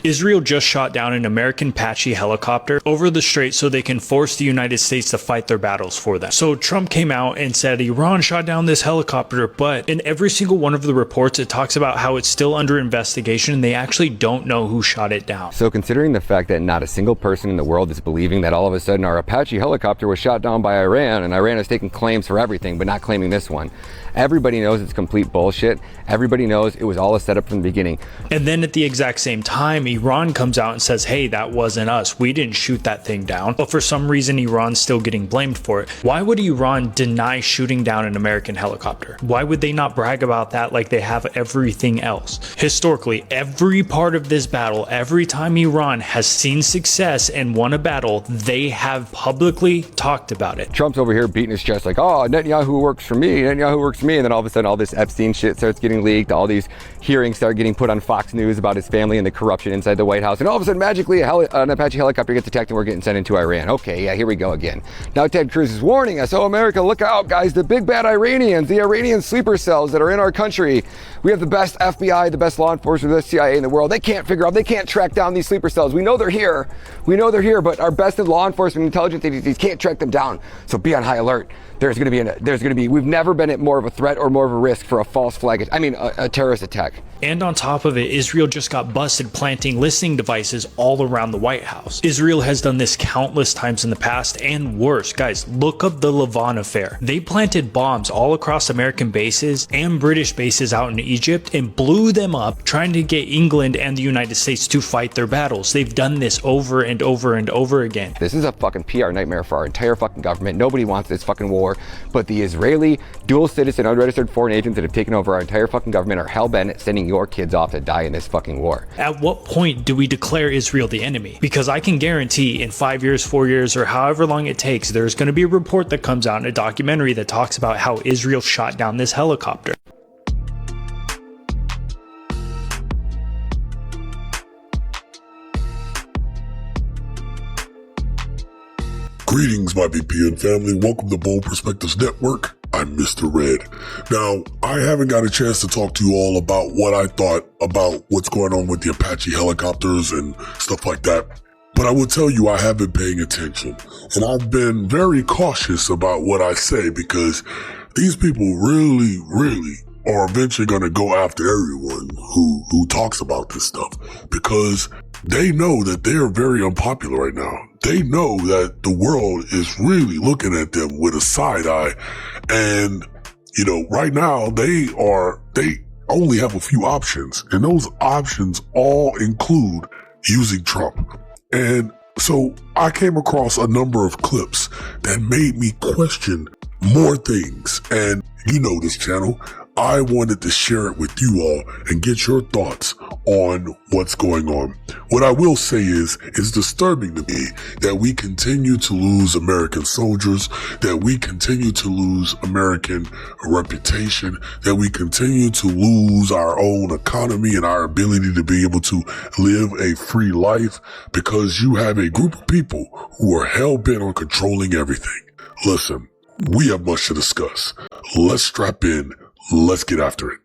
Israel just shot down an American Apache helicopter over the strait so they can force the United States to fight their battles for them. So Trump came out and said Iran shot down this helicopter, but in every single one of the reports, it talks about how it's still under investigation and they actually don't know who shot it down. So considering the fact that not a single person in the world is believing that all of a sudden our Apache helicopter was shot down by Iran, and Iran is taking claims for everything but not claiming this one, everybody knows it's complete bullshit. Everybody knows it was all a setup from the beginning. And then at the exact same time, Iran comes out and says, hey, that wasn't us. We didn't shoot that thing down. But for some reason, Iran's still getting blamed for it. Why would Iran deny shooting down an American helicopter? Why would they not brag about that like they have everything else? Historically, every part of this battle, every time Iran has seen success and won a battle, they have publicly talked about it. Trump's over here beating his chest like, oh, Netanyahu works for me, Netanyahu works for me. And then all of a sudden, all this Epstein shit starts getting leaked. All these hearings start getting put on Fox News about his family and the corruption inside the White House. And all of a sudden, magically, an Apache helicopter gets attacked and we're getting sent into Iran. Okay, yeah, here we go again. Now Ted Cruz is warning us, oh, America, look out, guys, the big bad Iranians, the Iranian sleeper cells that are in our country. We have the best FBI, the best law enforcement, the CIA in the world. They can't figure out, they can't track down these sleeper cells. We know they're here. We know they're here, but our best law enforcement intelligence agencies can't track them down. So be on high alert. We've never been at more of a threat or more of a risk for a false flag, a terrorist attack. And on top of it, Israel just got busted planting listening devices all around the White House. Israel has done this countless times in the past, and worse. Guys, look up the Lavon affair. They planted bombs all across American bases and British bases out in Egypt and blew them up, trying to get England and the United States to fight their battles. They've done this over and over and over again. This is a fucking PR nightmare for our entire fucking government. Nobody wants this fucking war, but the Israeli dual citizen unregistered foreign agents that have taken over our entire fucking government are hell-bent at sending your kids off to die in this fucking war. At what point do we declare Israel the enemy? Because I can guarantee in 5 years, 4 years, or however long it takes, there's going to be a report that comes out in a documentary that talks about how Israel shot down this helicopter. Greetings, my BPN family. Welcome to Bold Perspectives Network. I'm Mr. Red. Now, I haven't got a chance to talk to you all about what I thought about what's going on with the Apache helicopters and stuff like that. But I will tell you, I have been paying attention. And I've been very cautious about what I say because these people really are eventually going to go after everyone who talks about this stuff because they know that they're very unpopular right now. They know that the world is really looking at them with a side eye. And, right now they only have a few options, and those options all include using Trump. And so I came across a number of clips that made me question more things. And you know this channel, I wanted to share it with you all and get your thoughts on what's going on. What I will say is, it's disturbing to me that we continue to lose American soldiers, that we continue to lose American reputation, that we continue to lose our own economy and our ability to be able to live a free life because you have a group of people who are hell-bent on controlling everything. Listen, we have much to discuss. Let's strap in. Let's get after it.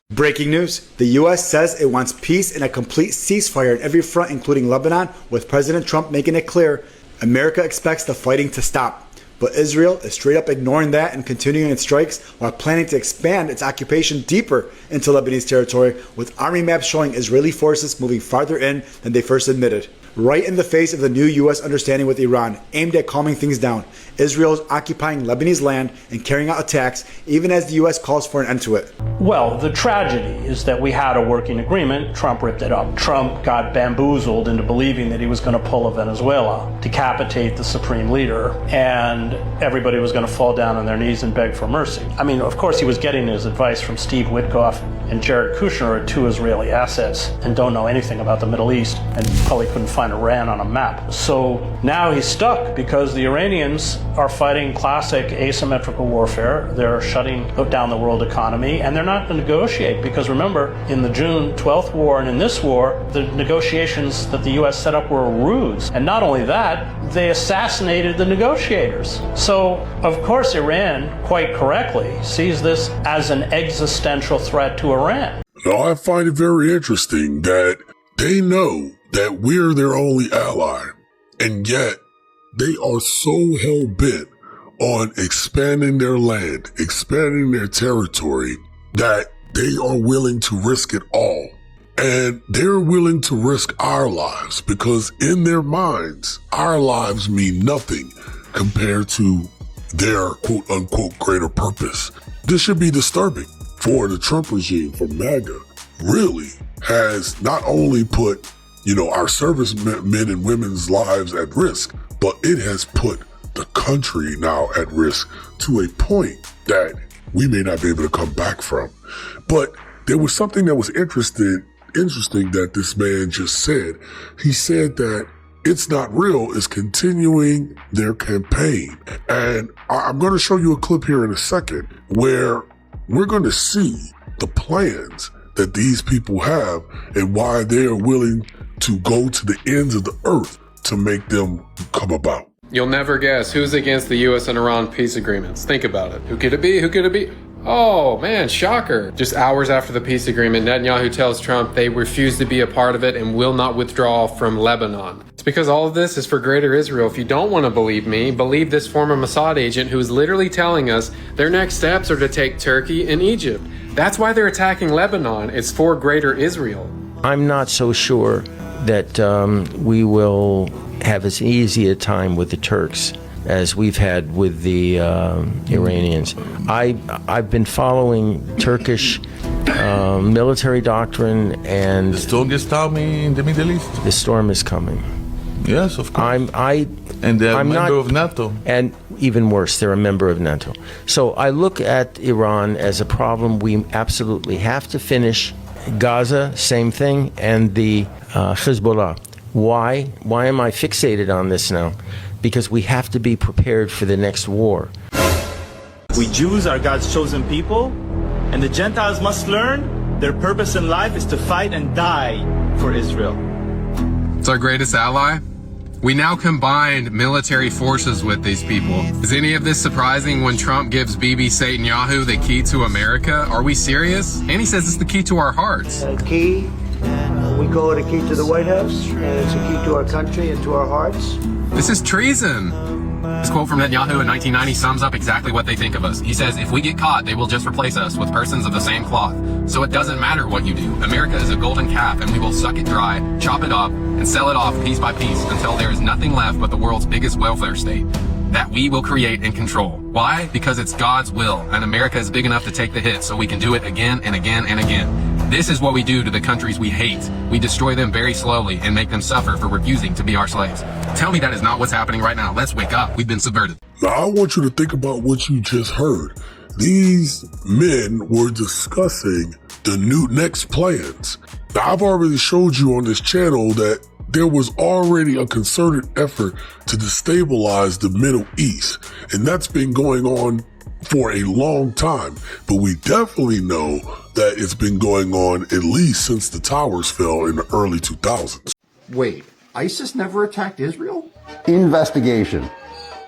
Breaking news. The U.S. says it wants peace and a complete ceasefire on every front, including Lebanon, with President Trump making it clear America expects the fighting to stop. But Israel is straight up ignoring that and continuing its strikes while planning to expand its occupation deeper into Lebanese territory, with army maps showing Israeli forces moving farther in than they first admitted. Right in the face of the new U.S. understanding with Iran, aimed at calming things down, Israel is occupying Lebanese land and carrying out attacks, even as the U.S. calls for an end to it. Well, the tragedy is that we had a working agreement. Trump ripped it up. Trump got bamboozled into believing that he was going to pull a Venezuela, decapitate the supreme leader, and everybody was going to fall down on their knees and beg for mercy. I mean, of course, he was getting his advice from Steve Witkoff and Jared Kushner, two Israeli assets, and don't know anything about the Middle East, and probably couldn't find Iran on a map. So now he's stuck because the Iranians are fighting classic asymmetrical warfare. They're shutting down the world economy, and they're not going to negotiate because remember, in the June 12th war and in this war, the negotiations that the U.S. set up were a ruse. And not only that, they assassinated the negotiators. So, of course, Iran, quite correctly, sees this as an existential threat to Iran. Now, I find it very interesting that They know that we're their only ally, and yet they are so hell-bent on expanding their land, expanding their territory, that they are willing to risk it all. And they're willing to risk our lives because in their minds, our lives mean nothing compared to their quote-unquote greater purpose. This should be disturbing for the Trump regime, for MAGA, really has not only put, our servicemen and women's lives at risk, but it has put the country now at risk to a point that we may not be able to come back from. But there was something that was interesting that this man just said. He said that It's Not Real is continuing their campaign. And I'm going to show you a clip here in a second where we're going to see the plans that these people have and why they are willing to go to the ends of the earth to make them come about. You'll never guess who's against the U.S. and Iran peace agreements. Think about it. Who could it be? Who could it be? Oh, man, shocker. Just hours after the peace agreement, Netanyahu tells Trump they refuse to be a part of it and will not withdraw from Lebanon. It's because all of this is for greater Israel. If you don't want to believe me, believe this former Mossad agent who is literally telling us their next steps are to take Turkey and Egypt. That's why they're attacking Lebanon. It's for greater Israel. I'm not so sure that we will have as easy a time with the Turks as we've had with the Iranians. I've been following Turkish military doctrine, and the strongest army in the Middle East. The storm is coming. Yes, of course. And they're a member of NATO. And even worse, they're a member of NATO. So I look at Iran as a problem we absolutely have to finish. Gaza, same thing, and the Hezbollah. Why? Why am I fixated on this now? Because we have to be prepared for the next war. We Jews are God's chosen people, and the Gentiles must learn their purpose in life is to fight and die for Israel. It's our greatest ally. We now combined military forces with these people. Is any of this surprising when Trump gives Bibi Netanyahu the key to America? Are we serious? And he says it's the key to our hearts. Key, we call it a key to the White House, and it's a key to our country and to our hearts. This is treason. This quote from Netanyahu in 1990 sums up exactly what they think of us. He says, if we get caught, they will just replace us with persons of the same cloth. So it doesn't matter what you do. America is a golden calf, and we will suck it dry, chop it up, and sell it off piece by piece until there is nothing left but the world's biggest welfare state that we will create and control. Why? Because it's God's will, and America is big enough to take the hit, so we can do it again and again and again. This is what we do to the countries we hate. We destroy them very slowly and make them suffer for refusing to be our slaves. Tell me that is not what's happening right now. Let's wake up. We've been subverted. Now, I want you to think about what you just heard. These men were discussing the next plans. Now, I've already showed you on this channel that there was already a concerted effort to destabilize the Middle East, and that's been going on for a long time. But we definitely know that it's been going on at least since the towers fell in the early 2000s. Wait, ISIS never attacked Israel? Investigation.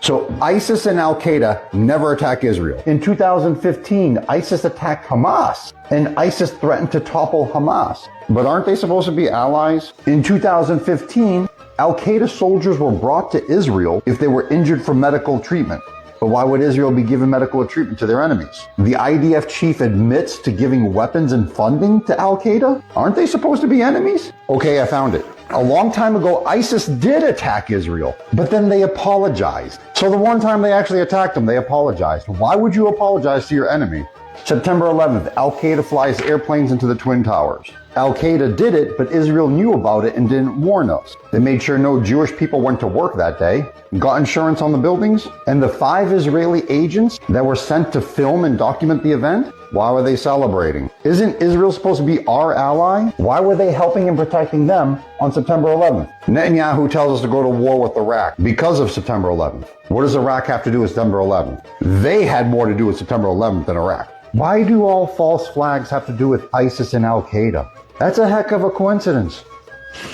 So ISIS and Al-Qaeda never attack Israel. In 2015, ISIS attacked Hamas, and ISIS threatened to topple Hamas. But aren't they supposed to be allies? In 2015, Al-Qaeda soldiers were brought to Israel if they were injured for medical treatment. But why would Israel be giving medical treatment to their enemies? The IDF chief admits to giving weapons and funding to Al-Qaeda? Aren't they supposed to be enemies? Okay, I found it. A long time ago, ISIS did attack Israel, but then they apologized. So the one time they actually attacked them, they apologized. Why would you apologize to your enemy? September 11th, Al-Qaeda flies airplanes into the Twin Towers. Al-Qaeda did it, but Israel knew about it and didn't warn us. They made sure no Jewish people went to work that day, got insurance on the buildings, and the 5 Israeli agents that were sent to film and document the event, why were they celebrating? Isn't Israel supposed to be our ally? Why were they helping and protecting them on September 11th? Netanyahu tells us to go to war with Iraq because of September 11th. What does Iraq have to do with September 11th? They had more to do with September 11th than Iraq. Why do all false flags have to do with ISIS and Al-Qaeda? That's a heck of a coincidence.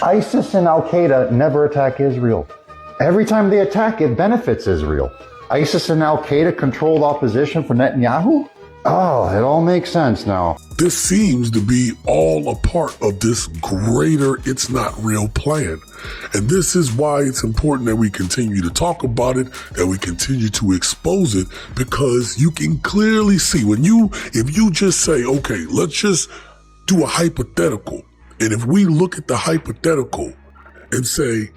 ISIS and Al-Qaeda never attack Israel. Every time they attack, it benefits Israel. ISIS and Al-Qaeda controlled opposition for Netanyahu? Oh, it all makes sense now. This seems to be all a part of this greater It's Not Real plan. And this is why it's important that we continue to talk about it, that we continue to expose it, because you can clearly see if you just say, okay, let's just do a hypothetical. And if we look at the hypothetical and say,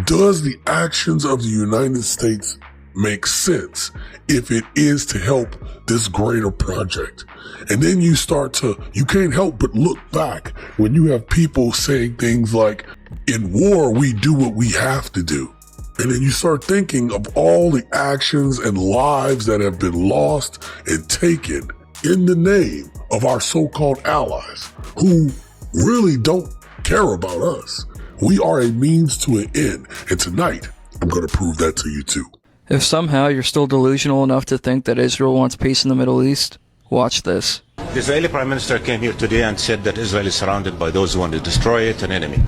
does the actions of the United States make sense if it is to help this greater project? And then you can't help but look back when you have people saying things like, in war, we do what we have to do. And then you start thinking of all the actions and lives that have been lost and taken in the name of our so-called allies who really don't care about us. We are a means to an end. And tonight, I'm going to prove that to you too. If somehow you're still delusional enough to think that Israel wants peace in the Middle East, watch this. The Israeli Prime Minister came here today and said that Israel is surrounded by those who want to destroy it, an enemy.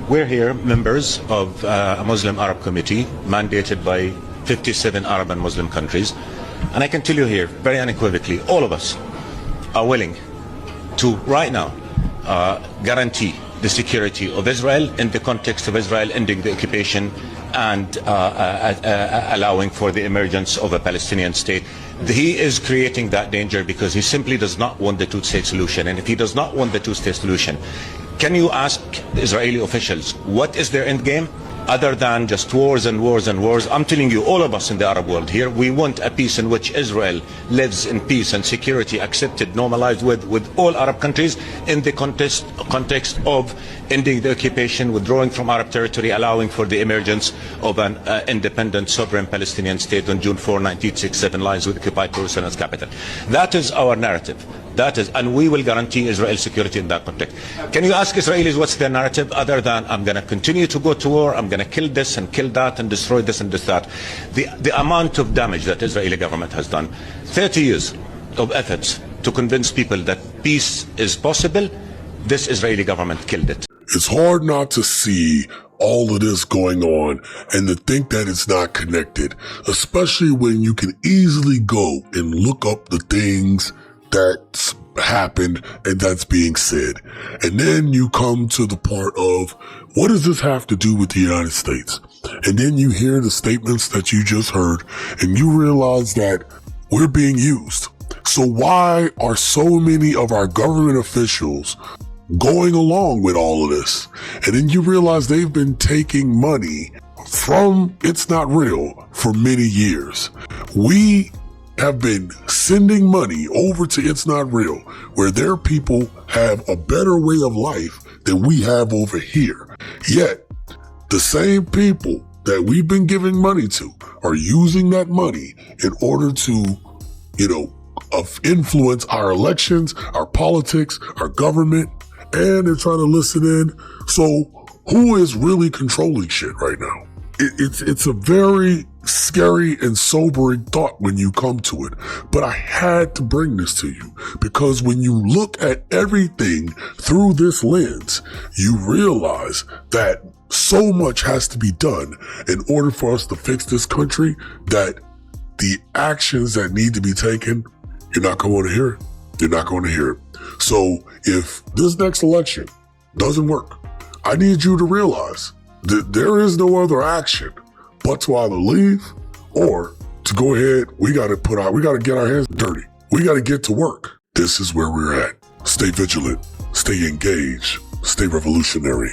We're here, members of a Muslim Arab committee mandated by 57 Arab and Muslim countries. And I can tell you here, very unequivocally, all of us are willing to, right now, guarantee the security of Israel in the context of Israel ending the occupation and allowing for the emergence of a Palestinian state. He is creating that danger because he simply does not want the two-state solution. And if he does not want the two-state solution, can you ask the Israeli officials, what is their end game? Other than just wars and wars and wars. I'm telling you, all of us in the Arab world here, we want a peace in which Israel lives in peace and security, accepted, normalized with all Arab countries in the context of ending the occupation, withdrawing from Arab territory, allowing for the emergence of an independent, sovereign Palestinian state on June 4, 1967, lines with occupied Jerusalem as capital. That is our narrative. That is, and we will guarantee Israel's security in that context. Can you ask Israelis what's their narrative other than I'm going to continue to go to war, I'm going to kill this and kill that and destroy this and this that? The amount of damage that the Israeli government has done, 30 years of efforts to convince people that peace is possible, this Israeli government killed it. It's hard not to see all of this going on and to think that it's not connected, especially when you can easily go and look up the things that's happened and that's being said. And then you come to the part of, what does this have to do with the United States? And then you hear the statements that you just heard and you realize that we're being used. So why are so many of our government officials going along with all of this? And then you realize they've been taking money from It's Not Real for many years. We have been sending money over to It's Not Real, where their people have a better way of life than we have over here. Yet, the same people that we've been giving money to are using that money in order to, influence our elections, our politics, our government, and they're trying to listen in. So who is really controlling shit right now? It's a very scary and sobering thought when you come to it. But I had to bring this to you because when you look at everything through this lens, you realize that so much has to be done in order for us to fix this country that the actions that need to be taken, you're not going to hear it. You're not going to hear it. So if this next election doesn't work, I need you to realize that there is no other action but to either leave or to go ahead. We got to get our hands dirty. We got to get to work. This is where we're at. Stay vigilant, stay engaged, stay revolutionary.